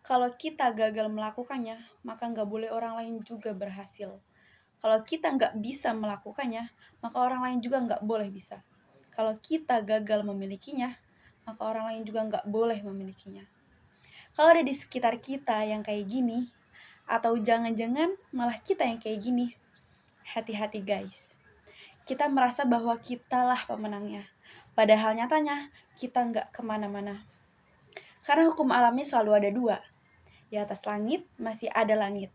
Kalau kita gagal melakukannya, maka nggak boleh orang lain juga berhasil. Kalau kita nggak bisa melakukannya, maka orang lain juga nggak boleh bisa. Kalau kita gagal memilikinya, maka orang lain juga nggak boleh memilikinya. Kalau ada di sekitar kita yang kayak gini, atau jangan-jangan malah kita yang kayak gini, hati-hati guys. Kita merasa bahwa kitalah pemenangnya. Padahal nyatanya kita nggak kemana-mana. Karena hukum alamnya selalu ada dua. Di atas langit masih ada langit.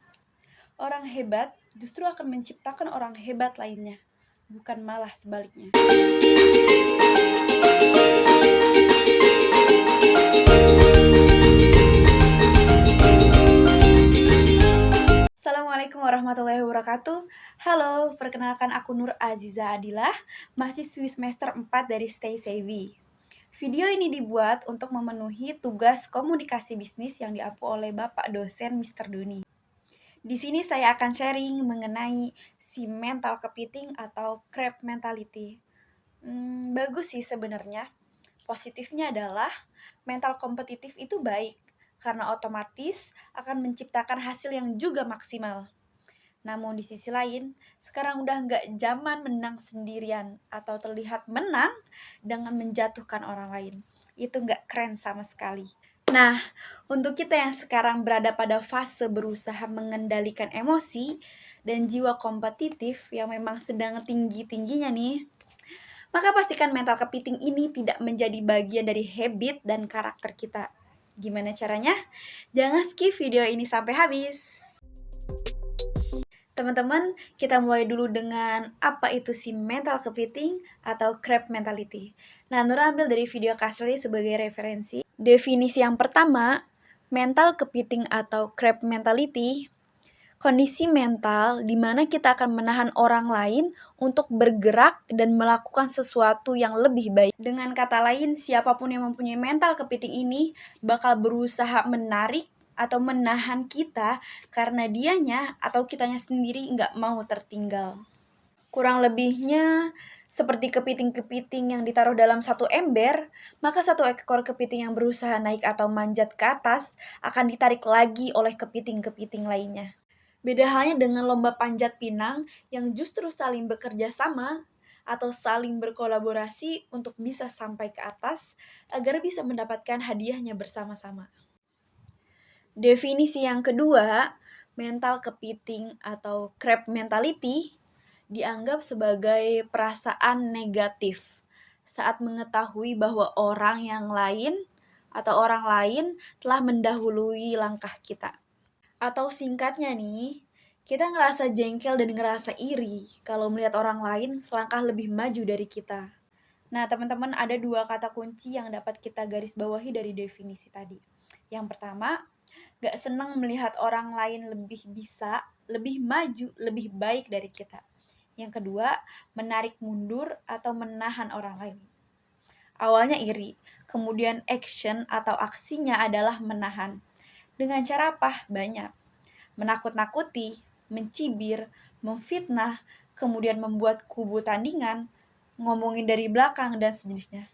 Orang hebat justru akan menciptakan orang hebat lainnya, bukan malah sebaliknya. Assalamualaikum warahmatullahi wabarakatuh. Halo, perkenalkan aku Nur Aziza Adilah, mahasiswi semester 4 dari Stay Savvy. Video ini dibuat untuk memenuhi tugas komunikasi bisnis yang diampu oleh Bapak dosen Mr. Doni. Di sini saya akan sharing mengenai si mental kepiting atau crab mentality. Bagus sih sebenarnya. Positifnya adalah mental kompetitif itu baik karena otomatis akan menciptakan hasil yang juga maksimal. Namun di sisi lain, sekarang udah nggak zaman menang sendirian atau terlihat menang dengan menjatuhkan orang lain. Itu nggak keren sama sekali. Nah, untuk kita yang sekarang berada pada fase berusaha mengendalikan emosi dan jiwa kompetitif yang memang sedang tinggi-tingginya nih, maka pastikan mental kepiting ini tidak menjadi bagian dari habit dan karakter kita. Gimana caranya? Jangan skip video ini sampai habis. Teman-teman, kita mulai dulu dengan apa itu si mental kepiting atau crab mentality. Nah, Nur ambil dari video Kasri sebagai referensi. Definisi yang pertama, mental kepiting atau crab mentality, kondisi mental di mana kita akan menahan orang lain untuk bergerak dan melakukan sesuatu yang lebih baik. Dengan kata lain, siapapun yang mempunyai mental kepiting ini bakal berusaha menarik atau menahan kita karena dianya atau kitanya sendiri nggak mau tertinggal. Kurang lebihnya seperti kepiting-kepiting yang ditaruh dalam satu ember, maka satu ekor kepiting yang berusaha naik atau manjat ke atas akan ditarik lagi oleh kepiting-kepiting lainnya. Beda halnya dengan lomba panjat pinang yang justru saling bekerja sama atau saling berkolaborasi untuk bisa sampai ke atas agar bisa mendapatkan hadiahnya bersama-sama. Definisi yang kedua, mental kepiting atau crab mentality dianggap sebagai perasaan negatif saat mengetahui bahwa orang yang lain atau orang lain telah mendahului langkah kita. Atau singkatnya nih, kita ngerasa jengkel dan ngerasa iri kalau melihat orang lain selangkah lebih maju dari kita. Nah, teman-teman, ada dua kata kunci yang dapat kita garis bawahi dari definisi tadi. Yang pertama, gak senang melihat orang lain lebih bisa, lebih maju, lebih baik dari kita. Yang kedua, menarik mundur atau menahan orang lain. Awalnya iri, kemudian action atau aksinya adalah menahan. Dengan cara apa? Banyak. Menakut-nakuti, mencibir, memfitnah, kemudian membuat kubu tandingan, ngomongin dari belakang, dan sejenisnya.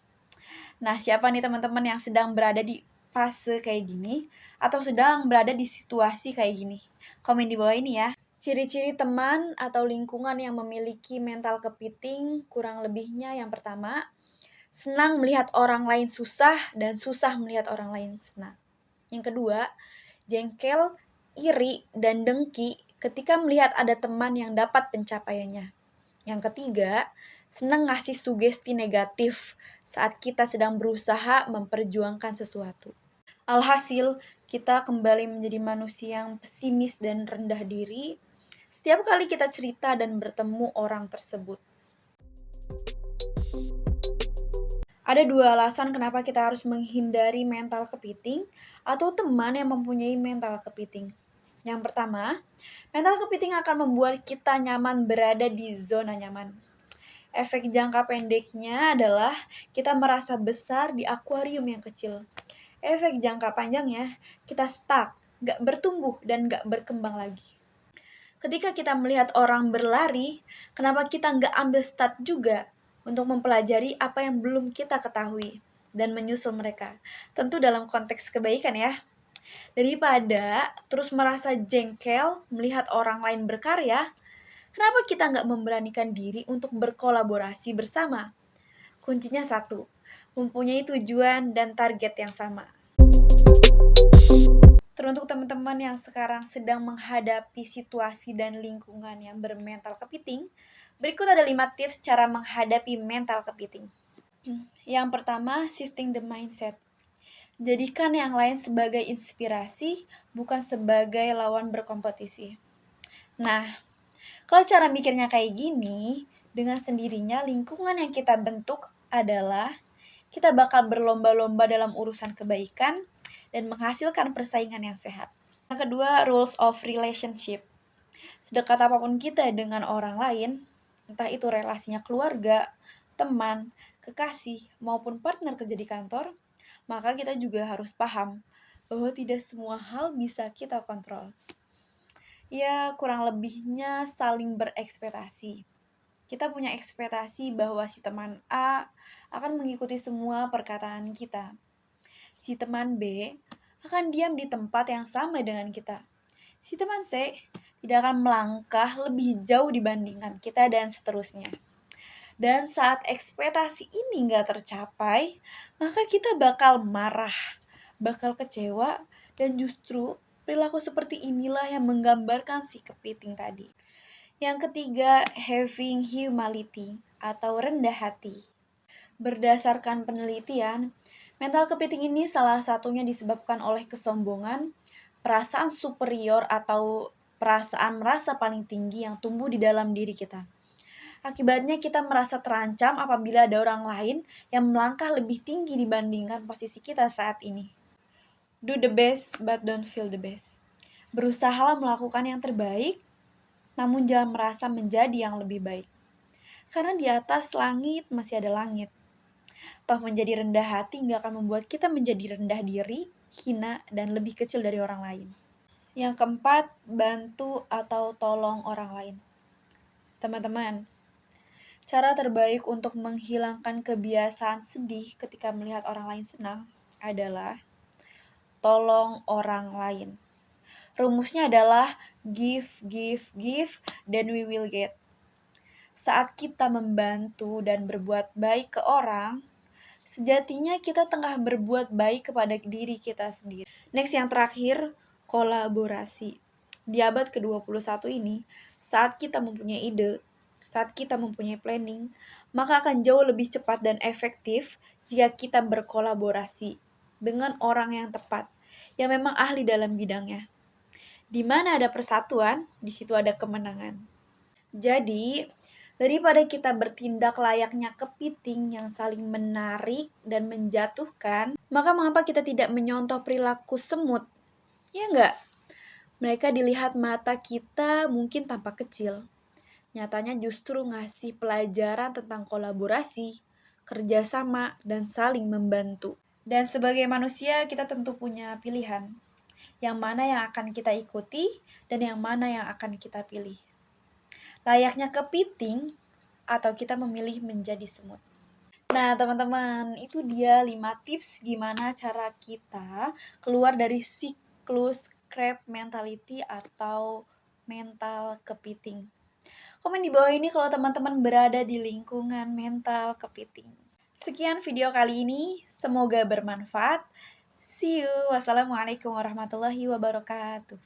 Nah, siapa nih teman-teman yang sedang berada di fase kayak gini atau sedang berada di situasi kayak gini? Komen di bawah ini ya. Ciri-ciri teman atau lingkungan yang memiliki mental kepiting kurang lebihnya yang pertama, senang melihat orang lain susah dan susah melihat orang lain senang. Yang kedua, jengkel, iri, dan dengki ketika melihat ada teman yang dapat pencapaiannya. Yang ketiga, senang ngasih sugesti negatif saat kita sedang berusaha memperjuangkan sesuatu. Alhasil, kita kembali menjadi manusia yang pesimis dan rendah diri setiap kali kita cerita dan bertemu orang tersebut. Ada dua alasan kenapa kita harus menghindari mental kepiting atau teman yang mempunyai mental kepiting. Yang pertama, mental kepiting akan membuat kita nyaman berada di zona nyaman. Efek jangka pendeknya adalah kita merasa besar di akuarium yang kecil. Efek jangka panjangnya, kita stuck, gak bertumbuh dan gak berkembang lagi. Ketika kita melihat orang berlari, kenapa kita gak ambil start juga untuk mempelajari apa yang belum kita ketahui dan menyusul mereka? Tentu dalam konteks kebaikan ya. Daripada terus merasa jengkel melihat orang lain berkarya, kenapa kita nggak memberanikan diri untuk berkolaborasi bersama? Kuncinya satu, mempunyai tujuan dan target yang sama. Teruntuk teman-teman yang sekarang sedang menghadapi situasi dan lingkungan yang bermental kepiting, berikut ada 5 tips cara menghadapi mental kepiting. Yang pertama, shifting the mindset. Jadikan yang lain sebagai inspirasi, bukan sebagai lawan berkompetisi. Nah, kalau cara mikirnya kayak gini, dengan sendirinya lingkungan yang kita bentuk adalah kita bakal berlomba-lomba dalam urusan kebaikan dan menghasilkan persaingan yang sehat. Yang kedua, rules of relationship. Sedekat apapun kita dengan orang lain, entah itu relasinya keluarga, teman, kekasih, maupun partner kerja di kantor, maka kita juga harus paham bahwa tidak semua hal bisa kita kontrol. Ya, kurang lebihnya saling berekspektasi. Kita punya ekspektasi bahwa si teman A akan mengikuti semua perkataan kita. Si teman B akan diam di tempat yang sama dengan kita. Si teman C tidak akan melangkah lebih jauh dibandingkan kita dan seterusnya. Dan saat ekspektasi ini nggak tercapai, maka kita bakal marah, bakal kecewa, dan justru perilaku seperti inilah yang menggambarkan si kepiting tadi. Yang ketiga, having humility atau rendah hati. Berdasarkan penelitian, mental kepiting ini salah satunya disebabkan oleh kesombongan, perasaan superior atau perasaan merasa paling tinggi yang tumbuh di dalam diri kita. Akibatnya kita merasa terancam apabila ada orang lain yang melangkah lebih tinggi dibandingkan posisi kita saat ini. Do the best but don't feel the best. Berusahalah melakukan yang terbaik, namun jangan merasa menjadi yang lebih baik. Karena di atas langit masih ada langit. Toh menjadi rendah hati gak akan membuat kita menjadi rendah diri, hina, dan lebih kecil dari orang lain. Yang keempat, bantu atau tolong orang lain. Teman-teman, cara terbaik untuk menghilangkan kebiasaan sedih ketika melihat orang lain senang adalah tolong orang lain. Rumusnya adalah give, then we will get. Saat kita membantu dan berbuat baik ke orang, sejatinya kita tengah berbuat baik kepada diri kita sendiri. Next, yang terakhir, kolaborasi. Di abad ke-21 ini, saat kita mempunyai ide, saat kita mempunyai planning, maka akan jauh lebih cepat dan efektif jika kita berkolaborasi dengan orang yang tepat, yang memang ahli dalam bidangnya. Di mana ada persatuan, di situ ada kemenangan. Jadi, daripada kita bertindak layaknya kepiting yang saling menarik dan menjatuhkan, maka mengapa kita tidak menyontoh perilaku semut? Ya enggak? Mereka dilihat mata kita mungkin tampak kecil. Nyatanya justru ngasih pelajaran tentang kolaborasi, kerjasama, dan saling membantu. Dan sebagai manusia kita tentu punya pilihan. Yang mana yang akan kita ikuti dan yang mana yang akan kita pilih. Layaknya kepiting atau kita memilih menjadi semut. Nah teman-teman, itu dia 5 tips gimana cara kita keluar dari siklus crab mentality atau mental kepiting. Komen di bawah ini kalau teman-teman berada di lingkungan mental kepiting. Sekian video kali ini, semoga bermanfaat. See you. Wassalamualaikum warahmatullahi wabarakatuh.